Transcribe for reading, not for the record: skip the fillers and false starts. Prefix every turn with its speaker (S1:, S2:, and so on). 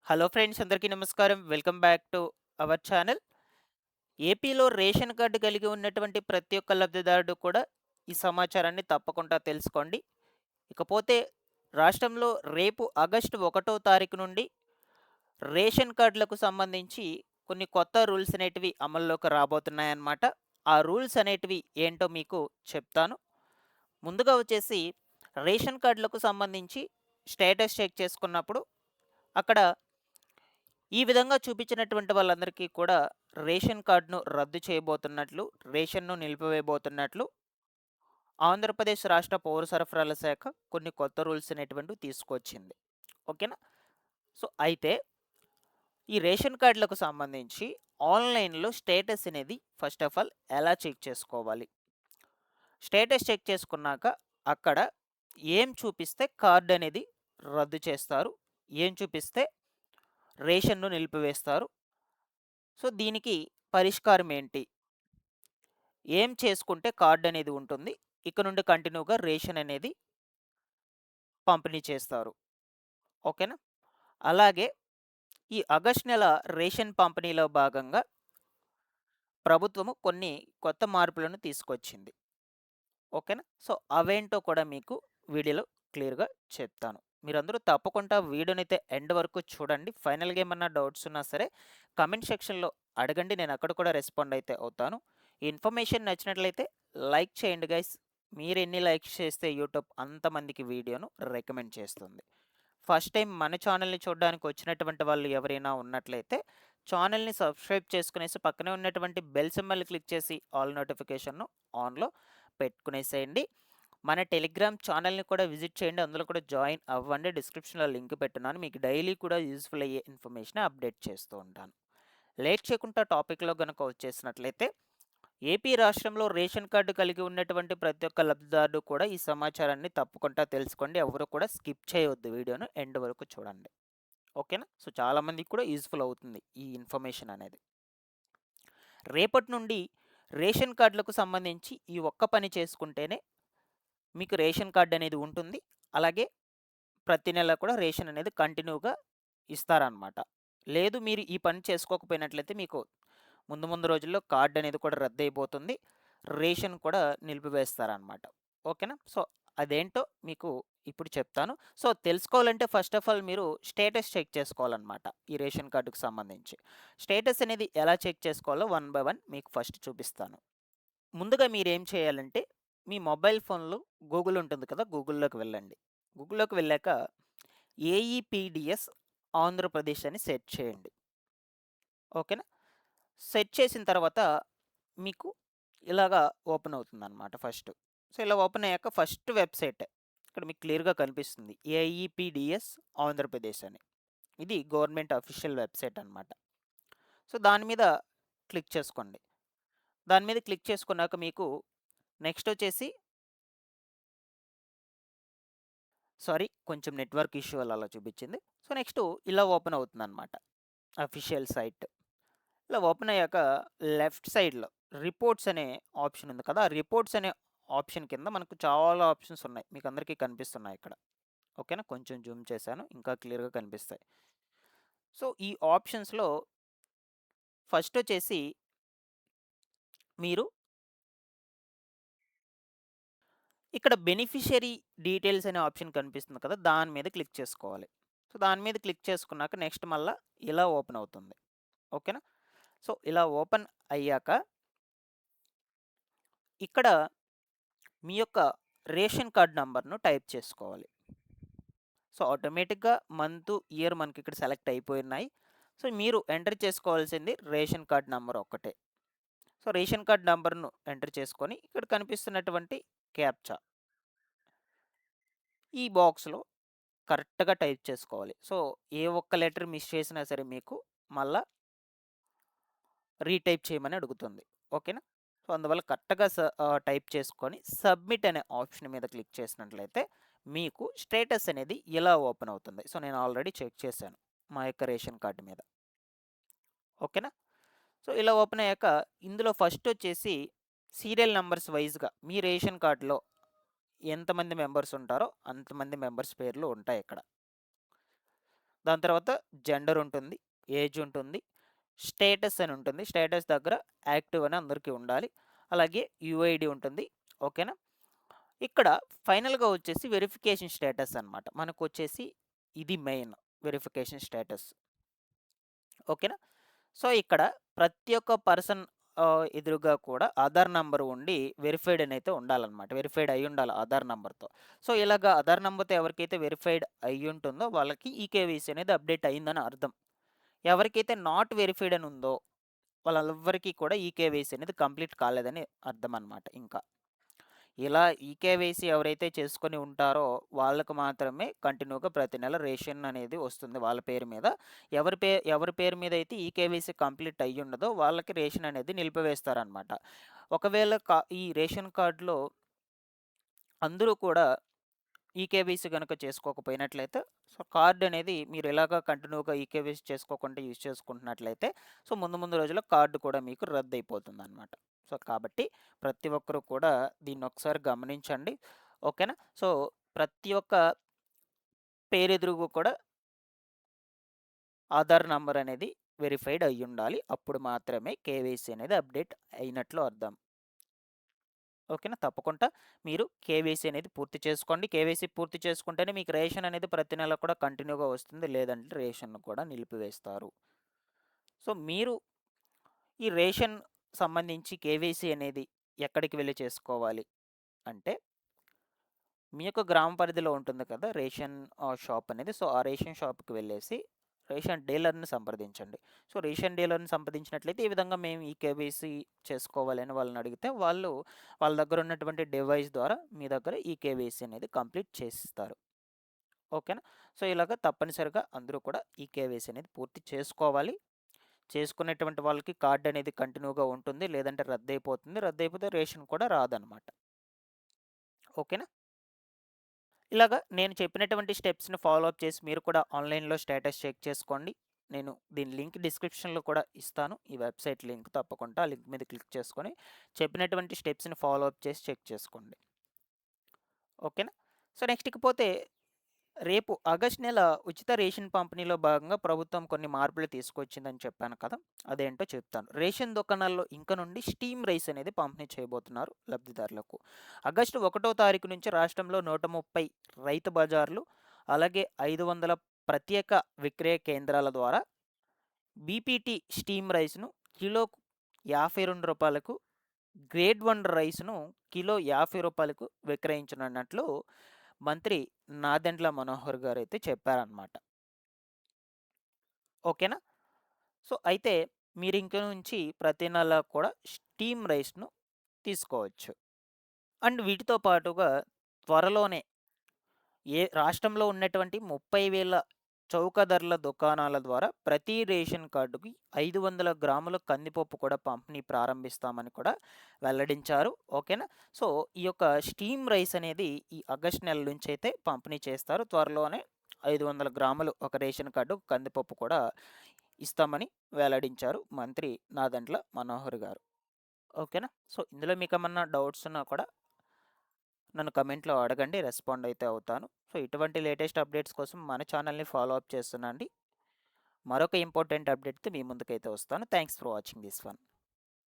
S1: Hello friends, అందరికీ నమస్కారం. Welcome back to our channel. ఏపీలో రేషన్ కార్డు కలిగి ఉన్నటువంటి ప్రతి ఒక్క లబ్ధిదారుడు కూడా ఈ సమాచారాన్ని తప్పకుండా తెలుసుకోండి. ఇకపోతే రాష్ట్రంలో రేపు ఆగస్టు 1వ తారీఖు నుండి రేషన్ కార్డులకు సంబంధించి కొన్ని కొత్త రూల్స్ అనేటివి అమల్లోకి రాబోతున్నాయన్నమాట. ఆ రూల్స్ అనేటివి ఏంటో మీకు చెప్తాను. ముందుగా వచ్చేసి రేషన్ కార్డులకు సంబంధించి స్టేటస్ చెక్ చేసుకున్నప్పుడు అక్కడ ఈ విధంగా చూపించినటువంటి వాళ్ళందరికీ కూడా రేషన్ కార్డును రద్దు చేయబోతున్నట్లు, రేషన్‌ను నిలిపివేయబోతున్నట్లు ఆంధ్రప్రదేశ్ రాష్ట్ర పౌర సరఫరాల శాఖ కొన్ని కొత్త రూల్స్ అనేటువంటివి తీసుకొచ్చింది. ఓకేనా? సో, అయితే ఈ రేషన్ కార్డులకు సంబంధించి ఆన్‌లైన్‌లో స్టేటస్ అనేది ఫస్ట్ ఆఫ్ ఆల్ ఎలా చెక్ చేసుకోవాలి? స్టేటస్ చెక్ చేసుకున్నాక అక్కడ ఏం చూపిస్తే కార్డ్ అనేది రద్దు చేస్తారు? ఏం చూపిస్తే రేషన్‌ను నిలిపివేస్తారు? సో, దీనికి పరిష్కారం ఏంటి? ఏం చేసుకుంటే కార్డ్ అనేది ఉంటుంది? ఇక నుండి కంటిన్యూగా రేషన్ అనేది పంపిణీ చేస్తారు. ఓకేనా? అలాగే ఈ ఆగస్ట్ నెల రేషన్ పంపిణీలో భాగంగా ప్రభుత్వము కొన్ని కొత్త మార్పులను తీసుకొచ్చింది. ఓకేనా? సో, అవేంటో కూడా మీకు వీడియోలో క్లియర్‌గా చెప్తాను. మీరందరూ తప్పకుండా వీడియోనైతే ఎండ్ వరకు చూడండి. ఫైనల్‌గా ఏమన్నా డౌట్స్ ఉన్నా సరే కామెంట్ సెక్షన్‌లో అడగండి. నేను అక్కడ కూడా రెస్పాండ్ అయితే అవుతాను. ఈ ఇన్ఫర్మేషన్ నచ్చినట్లయితే లైక్ చేయండి గైస్. మీరెన్ని లైక్స్ చేస్తే యూట్యూబ్ అంతమందికి వీడియోను రికమెండ్ చేస్తుంది. ఫస్ట్ టైం మన ఛానల్‌ని చూడడానికి వచ్చినటువంటి వాళ్ళు ఎవరైనా ఉన్నట్లయితే ఛానల్‌ని సబ్స్క్రైబ్ చేసుకునేసి పక్కనే ఉన్నటువంటి బెల్ సింబల్‌ని క్లిక్ చేసి ఆల్ నోటిఫికేషన్‌ను ఆన్‌లో పెట్టుకునేసేయండి. మన టెలిగ్రామ్ ఛానల్‌ని కూడా విజిట్ చేయండి. అందులో కూడా జాయిన్ అవ్వండి. డిస్క్రిప్షన్‌లో లింక్ పెట్టున్నాను. మీకు డైలీ కూడా యూజ్‌ఫుల్ అయ్యే ఇన్ఫర్మేషన్ అప్డేట్ చేస్తూ ఉంటాను. లేట్ చేయకుండా టాపిక్‌లో గనుక వచ్చేసినట్లయితే ఏపీ రాష్ట్రంలో రేషన్ కార్డు కలిగి ఉన్నటువంటి ప్రతి ఒక్క లబ్ధిదారుడు కూడా ఈ సమాచారాన్ని తప్పకుండా తెలుసుకోండి. ఎవరు కూడా స్కిప్ చేయవద్దు, వీడియోను ఎండ్ వరకు చూడండి. ఓకేనా? సో, చాలామందికి కూడా యూజ్‌ఫుల్ అవుతుంది ఈ ఇన్ఫర్మేషన్ అనేది. రేపటి నుండి రేషన్ కార్డులకు సంబంధించి ఈ ఒక్క పని చేసుకుంటేనే మీకు రేషన్ కార్డ్ అనేది ఉంటుంది. అలాగే ప్రతి నెల కూడా రేషన్ అనేది కంటిన్యూగా ఇస్తారనమాట. లేదు మీరు ఈ పని చేసుకోకపోయినట్లయితే మీకు ముందు ముందు రోజుల్లో కార్డ్ అనేది కూడా రద్దయిపోతుంది. రేషన్ కూడా నిలిపివేస్తారనమాట. ఓకేనా? సో, అదేంటో మీకు ఇప్పుడు చెప్తాను. సో, తెలుసుకోవాలంటే ఫస్ట్ ఆఫ్ ఆల్ మీరు స్టేటస్ చెక్ చేసుకోవాలనమాట ఈ రేషన్ కార్డుకి సంబంధించి. స్టేటస్ అనేది ఎలా చెక్ చేసుకోవాలో వన్ బై వన్ మీకు ఫస్ట్ చూపిస్తాను. ముందుగా మీరేం చేయాలంటే మీ మొబైల్ ఫోన్‌లో గూగుల్ ఉంటుంది కదా! గూగుల్‌లోకి వెళ్ళండి. గూగుల్‌లోకి వెళ్ళాక ఏఈపీడీఎస్ ఆంధ్రప్రదేశ్ అని సెర్చ్ చేయండి. ఓకేనా? సెట్ చేసిన తర్వాత మీకు ఇలాగా ఓపెన్ అవుతుందనమాట ఫస్ట్. సో, ఇలా ఓపెన్ అయ్యాక ఫస్ట్ వెబ్‌సైట్ ఇక్కడ మీకు క్లియర్‌గా కనిపిస్తుంది. ఏఈపీడీఎస్ ఆంధ్రప్రదేశ్ అని. ఇది గవర్నమెంట్ అఫీషియల్ వెబ్‌సైట్ అనమాట. సో, దాని మీద క్లిక్ చేసుకోండి. దాని మీద క్లిక్ చేసుకున్నాక మీకు నెక్స్ట్ వచ్చేసి సారీ, కొంచెం నెట్వర్క్ ఇష్యూ వల్ల అలా చూపించింది. సో, నెక్స్ట్ ఇలా ఓపెన్ అవుతుందనమాట అఫీషియల్ సైట్. ఇలా ఓపెన్ అయ్యాక లెఫ్ట్ సైడ్‌లో రిపోర్ట్స్ అనే ఆప్షన్ ఉంది కదా! ఆ రిపోర్ట్స్ అనే ఆప్షన్ కింద మనకు చాలా ఆప్షన్స్ ఉన్నాయి. మీకు అందరికీ కనిపిస్తున్నాయి ఇక్కడ. ఓకేనా? కొంచెం జూమ్ చేశాను. ఇంకా క్లియర్‌గా కనిపిస్తాయి. సో, ఈ ఆప్షన్స్‌లో ఫస్ట్ వచ్చేసి మీరు ఇక్కడ బెనిఫిషియరీ డీటెయిల్స్ అనే ఆప్షన్ కనిపిస్తుంది కదా! దాని మీద క్లిక్ చేసుకోవాలి. సో, దాని మీద క్లిక్ చేసుకున్నాక నెక్స్ట్ మళ్ళా ఇలా ఓపెన్ అవుతుంది. ఓకేనా? సో, ఇలా ఓపెన్ అయ్యాక ఇక్కడ మీ యొక్క రేషన్ కార్డ్ నంబర్‌ను టైప్ చేసుకోవాలి. సో, ఆటోమేటిక్‌గా మంత్, ఇయర్ మనకిక్కడ సెలెక్ట్ అయిపోయున్నాయి. సో, మీరు ఎంటర్ చేసుకోవాల్సింది రేషన్ కార్డ్ నంబర్ ఒక్కటే. సో, రేషన్ కార్డ్ నంబర్‌ను ఎంటర్ చేసుకొని ఇక్కడ కనిపిస్తున్నటువంటి క్యాప్చా ఈ బాక్స్‌లో కరెక్ట్‌గా టైప్ చేసుకోవాలి. సో, ఏ ఒక్క లెటర్ మిస్ చేసినా సరే మీకు మళ్ళా రీటైప్ చేయమని అడుగుతుంది. ఓకేనా? సో, అందువల్ల కరెక్ట్‌గా టైప్ చేసుకొని సబ్మిట్ అనే ఆప్షన్ మీద క్లిక్ చేసినట్లయితే మీకు స్టేటస్ అనేది ఇలా ఓపెన్ అవుతుంది. సో, నేను ఆల్రెడీ చెక్ చేశాను మా యొక్క రేషన్ కార్డ్ మీద. ఓకేనా? సో, ఇలా ఓపెన్ అయ్యాక ఇందులో ఫస్ట్ వచ్చేసి సీరియల్ నంబర్స్ వైస్‌గా మీ రేషన్ కార్డ్‌లో ఎంతమంది మెంబర్స్ ఉంటారో అంతమంది మెంబర్స్ పేర్లు ఉంటాయి ఇక్కడ. దాని తర్వాత జెండర్ ఉంటుంది, ఏజ్ ఉంటుంది, స్టేటస్ అని ఉంటుంది. స్టేటస్ దగ్గర యాక్టివ్ అని అందరికీ ఉండాలి. అలాగే యూఐడి ఉంటుంది. ఓకేనా? ఇక్కడ ఫైనల్‌గా వచ్చేసి వెరిఫికేషన్ స్టేటస్ అనమాట. మనకొచ్చేసి ఇది మెయిన్ వెరిఫికేషన్ స్టేటస్. ఓకేనా? సో, ఇక్కడ ప్రతి ఒక్క పర్సన్ ఎదురుగా కూడా ఆధార్ నంబర్ ఉండి వెరిఫైడ్ అనైతే ఉండాలనమాట. వెరిఫైడ్ అయ్యుండాలి ఆధార్ నంబర్‌తో. సో, ఇలాగ ఆధార్ నంబర్‌తో ఎవరికైతే వెరిఫైడ్ అయ్యుంటుందో వాళ్ళకి ఈకేవైసీ అనేది అప్డేట్ అయిందని అర్థం. ఎవరికైతే నాట్ వెరిఫైడ్ అని ఉందో వాళ్ళెవ్వరికీ కూడా ఈకేవైసీ అనేది కంప్లీట్ కాలేదని అర్థం అనమాట ఇంకా. ఇలా ఈకేవైసీ ఎవరైతే చేసుకొని ఉంటారో వాళ్ళకు మాత్రమే కంటిన్యూగా ప్రతి నెల రేషన్ అనేది వస్తుంది వాళ్ళ పేరు మీద. ఎవరి పేరు మీద అయితే ఈకేవైసీ కంప్లీట్ అయ్యి ఉండదో వాళ్ళకి రేషన్ అనేది నిలిపివేస్తారనమాట. ఒకవేళ ఈ రేషన్ కార్డులో అందరూ కూడా ఈకేవైసీ గనుక చేసుకోకపోయినట్లయితే సో కార్డ్ అనేది మీరు ఇలాగ కంటిన్యూగా ఈకేవైసీ చేసుకోకుండా యూజ్ చేసుకుంటున్నట్లయితే సో ముందు ముందు రోజుల్లో కార్డు కూడా మీకు రద్దయిపోతుందనమాట. సో కాబట్టి ప్రతి ఒక్కరు కూడా దీన్ని ఒకసారి గమనించండి. ఓకేనా? సో ప్రతి ఒక్క పేరెదురుగు కూడా ఆధార్ నంబర్ అనేది వెరిఫైడ్ అయ్యుండాలి. అప్పుడు మాత్రమే కేవైసీ అనేది అప్డేట్ అయినట్లు అర్థం. ఓకేనా? తప్పకుండా మీరు కేవైసీ అనేది పూర్తి చేసుకోండి. కేవైసీ పూర్తి చేసుకుంటేనే మీకు రేషన్ అనేది ప్రతి నెల కూడా కంటిన్యూగా వస్తుంది. లేదంటే రేషన్‌ను కూడా నిలిపివేస్తారు. సో మీరు ఈ రేషన్ సంబంధించి కేవైసీ అనేది ఎక్కడికి వెళ్లి చేసుకోవాలి అంటే, మీ యొక్క గ్రామ పరిధిలో ఉంటుంది కదా రేషన్ షాప్ అనేది. సో ఆ రేషన్ షాప్‌కి వెళ్ళేసి రేషన్ డీలర్‌ని సంప్రదించండి. సో రేషన్ డీలర్‌ని సంప్రదించినట్లయితే ఈ విధంగా మేము ఈ కేవైసీ చేసుకోవాలి అని వాళ్ళని అడిగితే వాళ్ళు వాళ్ళ దగ్గర ఉన్నటువంటి డివైస్ ద్వారా మీ దగ్గర ఈ కేవైసీ అనేది కంప్లీట్ చేసిస్తారు. ఓకేనా? సో ఇలాగ తప్పనిసరిగా అందరూ కూడా ఈ కేవైసీ అనేది పూర్తి చేసుకోవాలి. చేసుకునేటువంటి వాళ్ళకి కార్డ్ అనేది కంటిన్యూగా ఉంటుంది. లేదంటే రద్దయిపోతుంది. రద్దయిపోతే రేషన్ కూడా రాదనమాట. ఓకేనా? ఇలాగ నేను చెప్పినటువంటి స్టెప్స్‌ని ఫాలో అప్ చేసి మీరు కూడా ఆన్‌లైన్‌లో స్టేటస్ చెక్ చేసుకోండి. నేను దీని లింక్ డిస్క్రిప్షన్‌లో కూడా ఇస్తాను. ఈ వెబ్‌సైట్ లింక్ తప్పకుండా ఆ లింక్ మీద క్లిక్ చేసుకొని చెప్పినటువంటి స్టెప్స్‌ని ఫాలో అప్ చేసి చెక్ చేసుకోండి. ఓకేనా? సో నెక్స్ట్ ఇకపోతే రేపు ఆగస్ట్ నెల ఉచిత రేషన్ పంపిణీలో భాగంగా ప్రభుత్వం కొన్ని మార్పులు తీసుకొచ్చిందని చెప్పాను కదా! అదేంటో చెప్తాను. రేషన్ దుకాణాల్లో ఇంక నుండి స్టీమ్ రైస్ అనేది పంపిణీ చేయబోతున్నారు లబ్ధిదారులకు. ఆగస్టు 1వ తారీఖు నుంచి రాష్ట్రంలో 130 రైతు బజార్లు, అలాగే 500 ప్రత్యేక విక్రయ కేంద్రాల ద్వారా బీపీటీ స్టీమ్ రైస్‌ను కిలోకు రూ. 52, గ్రేడ్ 1 రైస్‌ను కిలో రూ. 50 విక్రయించనున్నట్లు మంత్రి నాదెండ్ల మనోహర్ గారైతే చెప్పారనమాట. ఓకేనా? సో అయితే మీరింక నుంచి ప్రతి నెల కూడా స్టీమ్ రైస్‌ను తీసుకోవచ్చు. అండ్ వీటితో పాటుగా త్వరలోనే రాష్ట్రంలో ఉన్నటువంటి 30,000 చౌక ధరల దుకాణాల ద్వారా ప్రతి రేషన్ కార్డుకి 500 గ్రాముల కందిపప్పు కూడా పంపిణీ ప్రారంభిస్తామని కూడా వెల్లడించారు. ఓకేనా? సో ఈ యొక్క స్టీమ్ రైస్ అనేది ఈ ఆగస్ట్ నెల నుంచి అయితే పంపిణీ చేస్తారు. త్వరలోనే 500 గ్రాములు ఒక రేషన్ కార్డు కందిపప్పు కూడా ఇస్తామని వెల్లడించారు మంత్రి నాదెండ్ల మనోహర్ గారు. ఓకేనా? సో ఇందులో మీకేమన్నా డౌట్స్ ఉన్నా కూడా నన్ను కమెంట్‌లో అడగండి. రెస్పాండ్ అయితే అవుతాను. సో ఇటువంటి లేటెస్ట్ అప్డేట్స్ కోసం మన ఛానల్‌ని ఫాలో అప్ చేస్తుండండి. మరొక ఇంపార్టెంట్ అప్డేట్‌తో మీ ముందుకైతే వస్తాను. Thanks for watching this one.